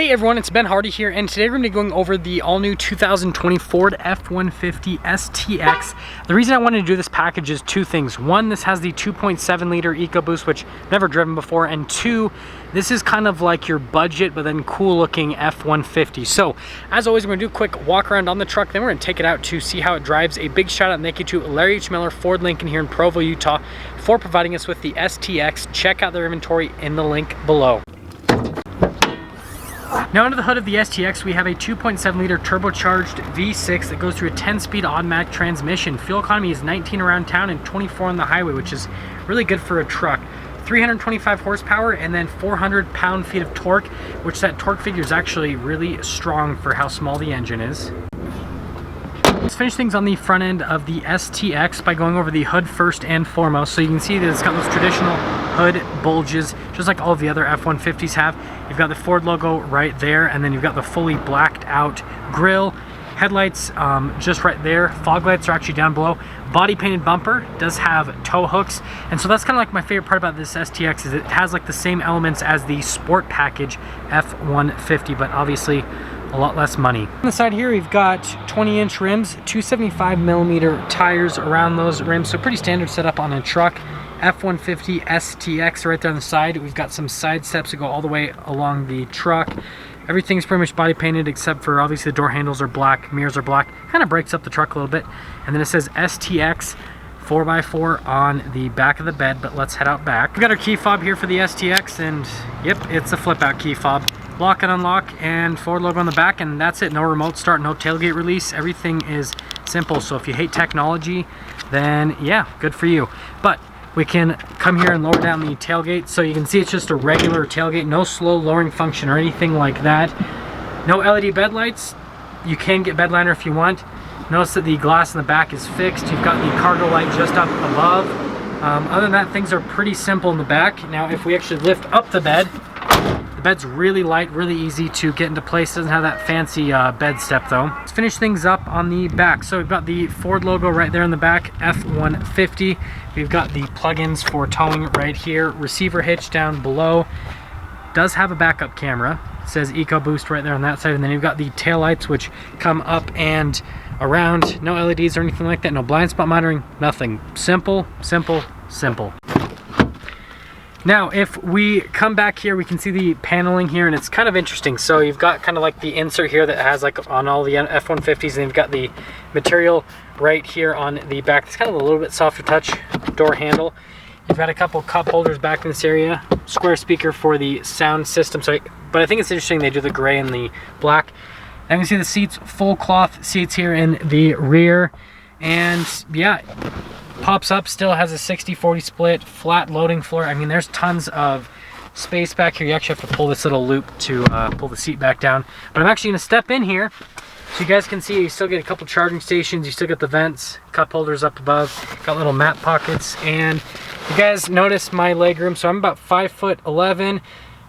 Hey everyone, it's Ben Hardy here, and today we're going to be going over the all-new 2020 Ford F-150 STX. The reason I wanted to do this package is two things. One, this has the 2.7 liter EcoBoost, which I've never driven before, and two, this is kind of like your budget but then cool looking F-150. So as always, we're going to do a quick walk around on the truck, then we're going to take it out to see how it drives. A big shout out and thank you to Larry H. Miller, Ford Lincoln here in Provo, Utah, for providing us with the STX. Check out their inventory in the link below. Now under the hood of the STX, we have a 2.7 liter turbocharged V6 that goes through a 10-speed automatic transmission. Fuel economy is 19 around town and 24 on the highway, which is really good for a truck. 325 horsepower and then 400 pound-feet of torque, which that torque figure is actually really strong for how small the engine is. Let's finish things on the front end of the STX by going over the hood first and foremost. So you can see that it's got those traditional hood bulges, just like all of the other F-150s have. You've got the Ford logo right there, and then you've got the fully blacked out grille. Headlights just right there. Fog lights are actually down below. Body painted bumper does have tow hooks, and so that's kind of like my favorite part about this STX is it has like the same elements as the sport package F-150, but obviously a lot less money. On the side here, we've got 20-inch rims, 275mm tires around those rims, so pretty standard setup on a truck. F-150 STX right there on the side. We've got some side steps that go all the way along the truck. Everything's pretty much body painted except for obviously the door handles are black, mirrors are black. Kind of breaks up the truck a little bit. And then it says STX 4x4 on the back of the bed, but let's head out back. We've got our key fob here for the STX, and yep, it's a flip out key fob. Lock and unlock and Ford logo on the back, and that's it. No remote start, no tailgate release. Everything is simple, so if you hate technology, then yeah, good for you. But we can come here and lower down the tailgate, so you can see it's just a regular tailgate, no slow lowering function or anything like that. No LED bed lights. You can get bed liner if you want. Notice that the glass in the back is fixed. You've got the cargo light just up above. Other than that, things are pretty simple in the back. Now if we actually lift up the bed's really light, really easy to get into place. Doesn't have that fancy bed step though. Let's finish things up on the back. So we've got the Ford logo right there in the back, F-150. We've got the plugins for towing right here. Receiver hitch down below. Does have a backup camera. It says EcoBoost right there on that side. And then you've got the tail lights which come up and around. No LEDs or anything like that. No blind spot monitoring. Nothing. Simple, simple, simple. Now, if we come back here, we can see the paneling here, and it's kind of interesting. So you've got kind of like the insert here that has like on all the F-150s, and you've got the material right here on the back. It's kind of a little bit softer touch door handle. You've got a couple cup holders back in this area. Square speaker for the sound system. So, but I think it's interesting they do the gray and the black. And you can see the seats, full cloth seats here in the rear, and yeah. Pops up, still has a 60-40 split, flat loading floor. I mean, there's tons of space back here. You actually have to pull this little loop to pull the seat back down. But I'm actually going to step in here so you guys can see you still get a couple charging stations. You still get the vents, cup holders up above, got little mat pockets. And you guys notice my leg room. So I'm about 5'11",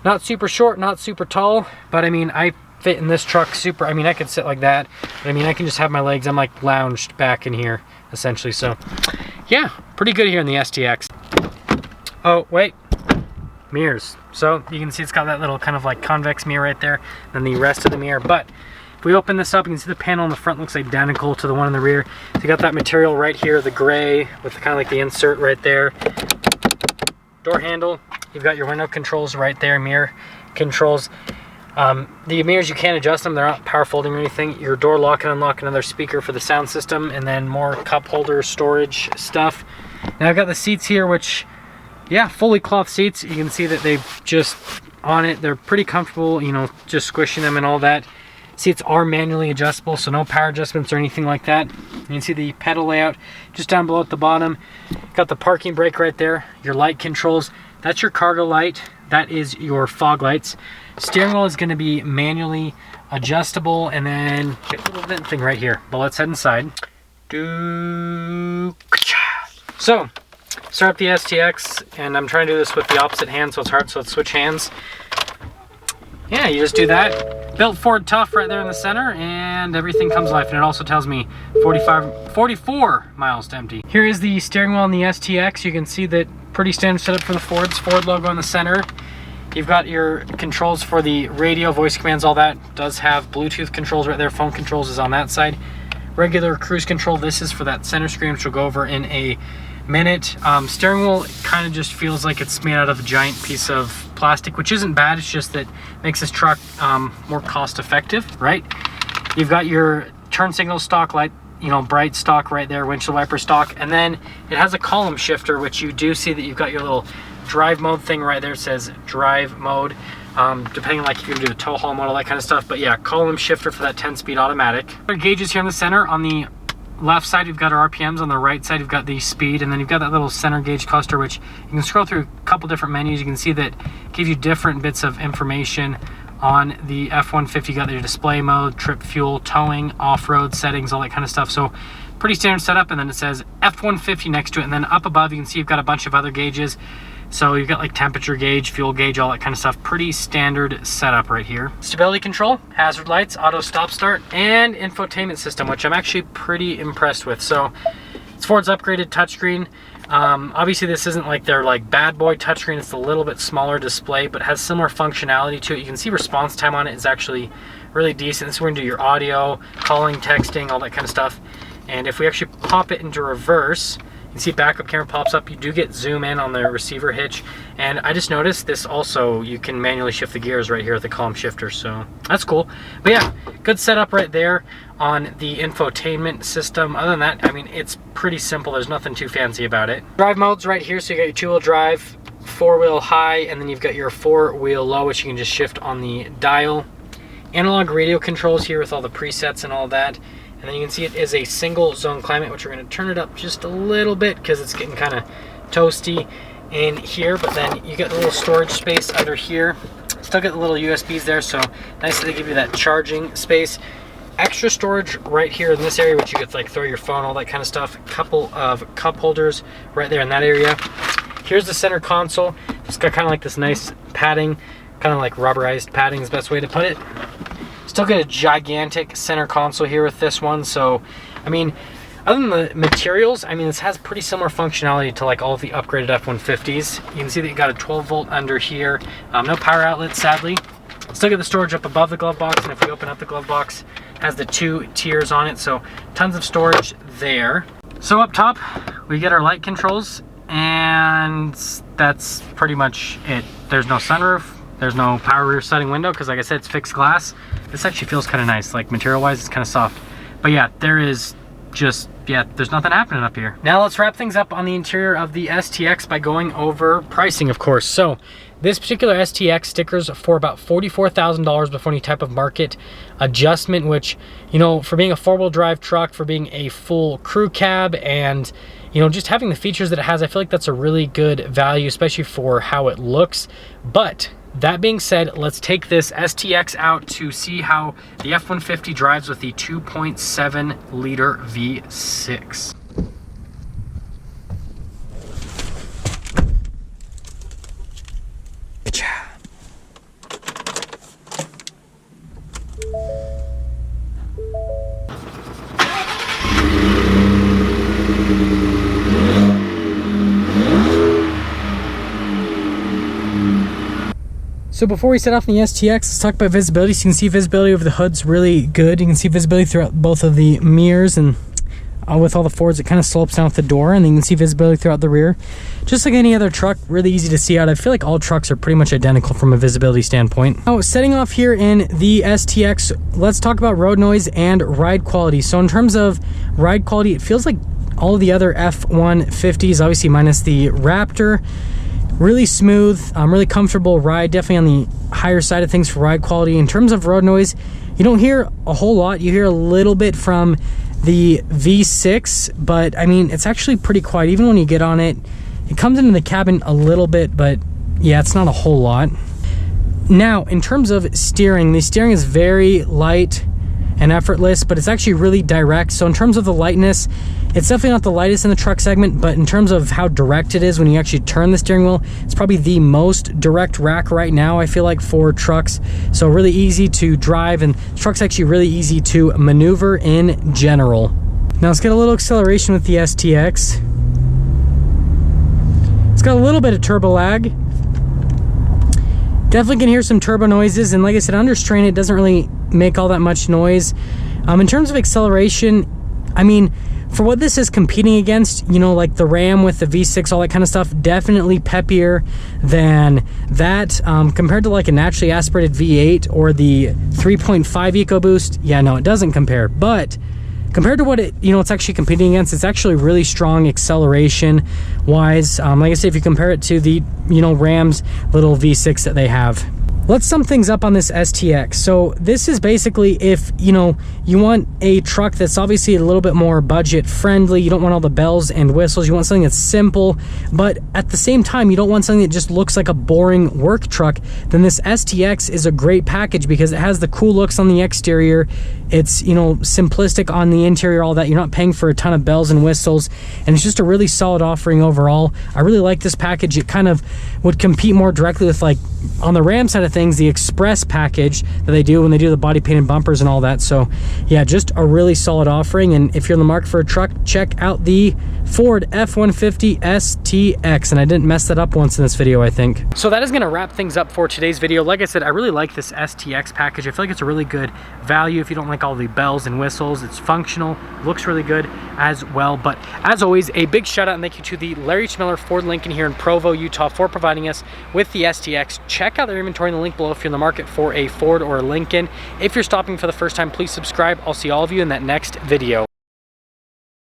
not super short, not super tall, but I mean, I fit in this truck super. I mean, I could sit like that, but I mean, I can just have my legs. I'm like lounged back in here essentially. So yeah, pretty good here in the STX. Oh wait, mirrors. So you can see it's got that little kind of like convex mirror right there, and then the rest of the mirror. But if we open this up, you can see the panel in the front looks identical to the one in the rear. So you got that material right here, the gray with kind of like the insert right there. Door handle, you've got your window controls right there, mirror controls. The mirrors, you can't adjust them, they're not power folding or anything. Your door lock and unlock, another speaker for the sound system, and then more cup holder storage stuff. Now I've got the seats here, which, yeah, fully cloth seats. You can see that they've just on it, they're pretty comfortable, you know, just squishing them and all that. Seats are manually adjustable, so no power adjustments or anything like that. You can see the pedal layout just down below at the bottom. Got the parking brake right there, your light controls. That's your cargo light. That is your fog lights. Steering wheel is going to be manually adjustable, and then get a little vent thing right here. But let's head inside. So, start up the STX, and I'm trying to do this with the opposite hand, so it's hard, so let's switch hands. Yeah, you just do that. Built Ford Tough right there in the center, and everything comes to life. And it also tells me 44 miles to empty. Here is the steering wheel on the STX. You can see that pretty standard setup for the Fords. Ford logo on the center. You've got your controls for the radio, voice commands, all that. Does have Bluetooth controls right there. Phone controls is on that side. Regular cruise control. This is for that center screen, which we'll go over in a minute. Steering wheel kind of just feels like it's made out of a giant piece of plastic, which isn't bad. It's just that makes this truck more cost effective, right? You've got your turn signal stock light, you know, bright stock right there, windshield wiper stock, and then it has a column shifter, which you do see that you've got your little drive mode thing right there. It says drive mode, depending like if you do the tow haul mode, all that kind of stuff. But yeah, column shifter for that 10-speed automatic. Our gauges here in the center. On the left side we've got our RPMs, on the right side we've got the speed, and then you've got that little center gauge cluster, which you can scroll through a couple different menus. You can see that gives you different bits of information. On the F-150 you got your display mode, trip, fuel, towing, off-road settings, all that kind of stuff. So pretty standard setup. And then it says F-150 next to it, and then up above you can see you've got a bunch of other gauges. So you've got like temperature gauge, fuel gauge, all that kind of stuff. Pretty standard setup right here. Stability control, hazard lights, auto stop start, and infotainment system, which I'm actually pretty impressed with. So it's Ford's upgraded touchscreen. Obviously this isn't like their like bad boy touchscreen. It's a little bit smaller display, but has similar functionality to it. You can see response time on it is actually really decent. This is where you can do your audio, calling, texting, all that kind of stuff. And if we actually pop it into reverse, you can see backup camera pops up. You do get zoom in on the receiver hitch. And I just noticed this also, you can manually shift the gears right here with the column shifter. So that's cool. But yeah, good setup right there on the infotainment system. Other than that, I mean, it's pretty simple. There's nothing too fancy about it. Drive modes right here. So you got your two-wheel drive, four-wheel high, and then you've got your four-wheel low, which you can just shift on the dial. Analog radio controls here with all the presets and all that. And then you can see it is a single zone climate, which we're going to turn it up just a little bit because it's getting kind of toasty in here. But then you get a little storage space under here. Still get the little USBs there, so nice that they give you that charging space. Extra storage right here in this area, which you could like throw your phone, all that kind of stuff. A couple of cup holders right there in that area. Here's the center console. It's got kind of like this nice padding, kind of like rubberized padding is the best way to put it. Still get a gigantic center console here with this one. So, I mean, other than the materials, I mean, this has pretty similar functionality to like all of the upgraded F-150s. You can see that you got a 12-volt under here. No power outlet, sadly. Still get the storage up above the glove box, and if we open up the glove box, it has the 2 tiers on it, so tons of storage there. So up top, we get our light controls, and that's pretty much it. There's no sunroof. There's no power rear sliding window because, like I said, it's fixed glass. This actually feels kind of nice, like material-wise, it's kind of soft. But yeah, there is just, yeah, there's nothing happening up here. Now let's wrap things up on the interior of the STX by going over pricing, of course. So this particular STX stickers for about $44,000 before any type of market adjustment, which, you know, for being a four-wheel drive truck, for being a full crew cab, and, you know, just having the features that it has, I feel like that's a really good value, especially for how it looks. But that being said, let's take this STX out to see how the F-150 drives with the 2.7 liter V6. So before we set off in the STX, let's talk about visibility. So you can see visibility over the hood's really good. You can see visibility throughout both of the mirrors, and with all the Fords, it kind of slopes down with the door, and then you can see visibility throughout the rear. Just like any other truck, really easy to see out. I feel like all trucks are pretty much identical from a visibility standpoint. Now, setting off here in the STX, let's talk about road noise and ride quality. So in terms of ride quality, it feels like all of the other F-150s, obviously minus the Raptor. Really smooth, really comfortable ride, definitely on the higher side of things for ride quality. In terms of road noise, you don't hear a whole lot. You hear a little bit from the V6, but I mean, it's actually pretty quiet. Even when you get on it, it comes into the cabin a little bit, but yeah, it's not a whole lot. Now, in terms of steering, the steering is very light and effortless, but it's actually really direct. So in terms of the lightness, it's definitely not the lightest in the truck segment, but in terms of how direct it is when you actually turn the steering wheel, it's probably the most direct rack right now, I feel like, for trucks. So really easy to drive, and the truck's actually really easy to maneuver in general. Now let's get a little acceleration with the STX. It's got a little bit of turbo lag. Definitely can hear some turbo noises, and like I said, under strain it doesn't really make all that much noise. In terms of acceleration, I mean, for what this is competing against, you know, like the Ram with the V6, all that kind of stuff, definitely peppier than that. Compared to like a naturally aspirated V8 or the 3.5 EcoBoost, yeah, no, it doesn't compare. But compared to what it's actually competing against, it's actually really strong acceleration wise. Like I said, if you compare it to the, Ram's little V6 that they have. Let's sum things up on this STX. So this is basically if, you want a truck that's obviously a little bit more budget friendly. You don't want all the bells and whistles. You want something that's simple, but at the same time, you don't want something that just looks like a boring work truck. Then this STX is a great package because it has the cool looks on the exterior. It's, simplistic on the interior, all that. You're not paying for a ton of bells and whistles, and it's just a really solid offering overall. I really like this package. It kind of would compete more directly with, like, on the Ram side of things, the Express package that they do when they do the body painted bumpers and all that. So yeah, just a really solid offering. And if you're in the market for a truck, check out the Ford F-150 STX. And I didn't mess that up once in this video, I think. So that is going to wrap things up for today's video. Like I said, I really like this STX package. I feel like it's a really good value if you don't like all the bells and whistles. It's functional, looks really good as well. But as always, a big shout out and thank you to the Larry Schmiller Ford Lincoln here in Provo, Utah for providing us with the STX. Check out their inventory in the link below if you're in the market for a Ford or a Lincoln. If you're stopping for the first time, please subscribe. I'll see all of you in that next video.